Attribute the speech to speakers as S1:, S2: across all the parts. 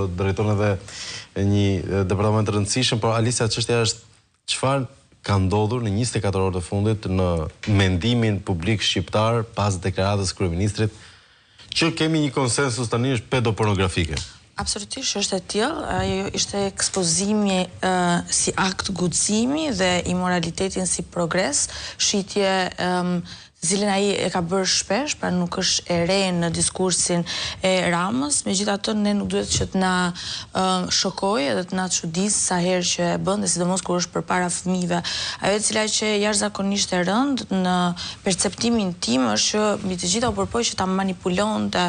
S1: drejton edhe një departament të rëndësishëm, por Alicia, çështja është çfarë ka ndodhur në 24 orë të fundit në mendimin publik shqiptar pas deklaratës kryeministrit, që kemi një konsensus tani është pedopornografike.
S2: Absolutisht është e tillë, ajo ishte ekspozimi si akt guximi dhe imoralitetin si progres, shitje cilën ai e ka bërë shpesh, pra nuk është e re në diskursin e Ramës, megjithatë ne nuk duhet që të na shokojë edhe të na çudisë sa herë që e bën, dhe sidomos kur është përpara fëmijëve. Ajo e cila që jashtëzakonisht e rëndë në perceptimin tim është që mbi të gjitha u përpoj që ta manipulonte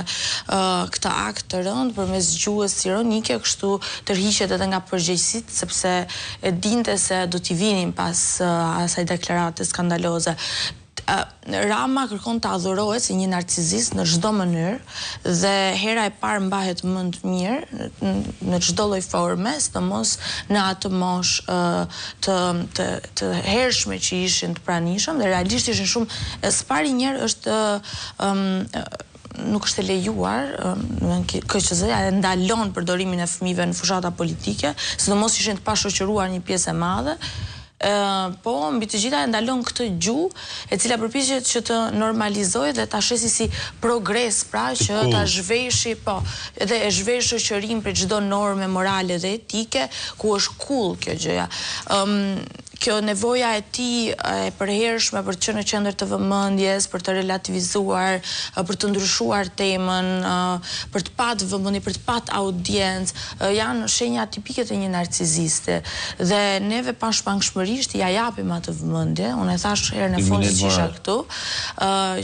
S2: këtë akt të rëndë përmes gjuhës ironike, kështu tërhiqet edhe nga përgjegjësitë, sepse e dinte se do t'i vinin pas asaj deklarate skandaloze. Rama kërkon të adhurohet si një narcizist në çdo mënyrë dhe hera e parë mbahet mend mirë në çdo lloj forme, sidomos në atë moshë të hershme që ishin të pranishëm dhe realisht ishin shumë spari njerë është nuk është e lejuar, KQZ-ja e ndalon përdorimin e fëmijëve në fushata politike, sidomos ishin të pashoqëruar një pjesë e madhe. Po, mbi të gjitha e ndalon këtë gjuhë, e cila përpiqet që të normalizojë dhe ta shesi si progres, pra që ta zhveshi, po, dhe e zhvesh shoqërinë për çdo norme morale dhe etike, ku është cool kjo gjëja. Kjo nevoja e tij e përhershme për të qenë në qendër të vëmendjes, për të relativizuar, për të ndryshuar temën, për të patë vëmendje, për të patë audiencë, janë shenja tipike të një narciziste. Dhe neve pashmangshmërisht ja japim atë vëmendje. Unë e thash herën e fundit që isha këtu,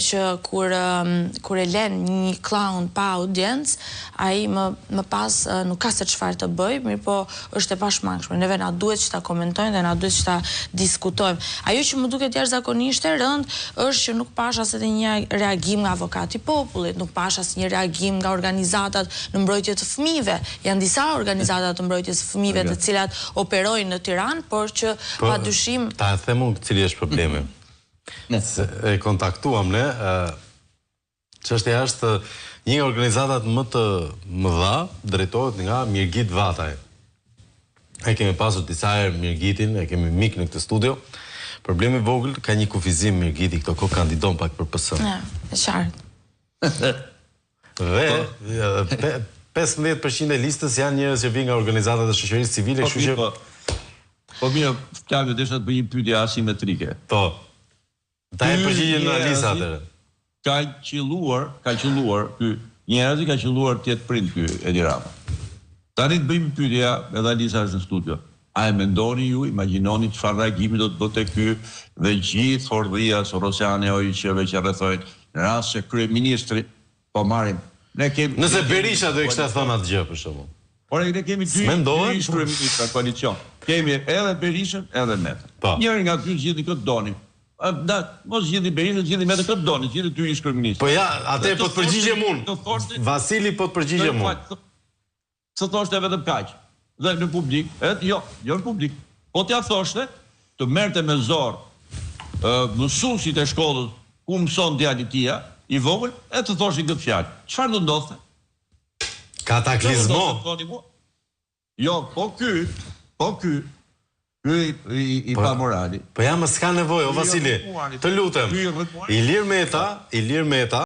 S2: që kur e lën një clown pa audiencë, ai më pas nuk ka se çfarë të bëj, mirë po është e pashmangshme. Neve na duhet që ta komentojnë dhe na duhet që ta diskutojmë. Ajo që më duket jashtëzakonisht e rëndë është që nuk pash as edhe një reagim nga avokati i popullit, nuk pash as një reagim nga organizatat në mbrojtje të fëmijëve. Janë disa organizata të mbrojtjes së fëmijëve të cilat operojnë në Tiranë, por që padyshim
S1: ta them unë cili është problemi. E kontaktuam ne, çështja është një nga organizatat më të mëdha drejtohet nga Mirgit Vataj. E kemi pasur disa herë Mirgitin, e kemi mik në këtë studio. Problemi vogël, ka një kufizim Mirgiti këto kohë kandidon pak për PS.
S2: Ja, e qartë.
S1: Dhe 15% e listës janë njerëz që vijnë nga organizatat e shoqërisë civile, kështu që
S3: po mirë, Flavio desha të bëj një pyetje asimetrike.
S1: Po. Ta e përgjigjen në Alisa atëherë.
S3: Ka qelluar ky njerëz ka qelluar të jetë prind ky Edi Rama. Tani të bëjmë pyetja, edhe Alisa është në studio. A e mendoni ju, imagjinoni çfarë reagimi do të bëte ky dhe gjithë hordhia sorosiane OIQ-ve që rrethojnë në rast se kryeministri po marrim. Ne kemi
S1: nëse Berisha do i kishte thënë atë gjë për shembull.
S3: Por ne kemi dy kryeministra koalicion. Kemi edhe Berishën edhe Metën. Njëri nga dy zgjidhni këtë doni. Mos zgjidhni Berishën, zgjidhni Metën këtë doni, zgjidhni dy ish kryeministër.
S1: Po ja, atë po të përgjigjem unë. Vasili po të përgjigjem unë.
S3: Së thoshte vetëm kaq. Dhe në publik, jo në publik. Po t'ja thoshte, të merrte me zor mësuesit e shkollës ku mëson djali tia, i vogël, e të thoshin këtë fjalë. Çfarë do ndodhte?
S1: Kataklizmo.
S3: Jo, po ky i pa morali.
S1: Po ja, më s'ka nevojë, o Vasili. Të lutem. Ilir Meta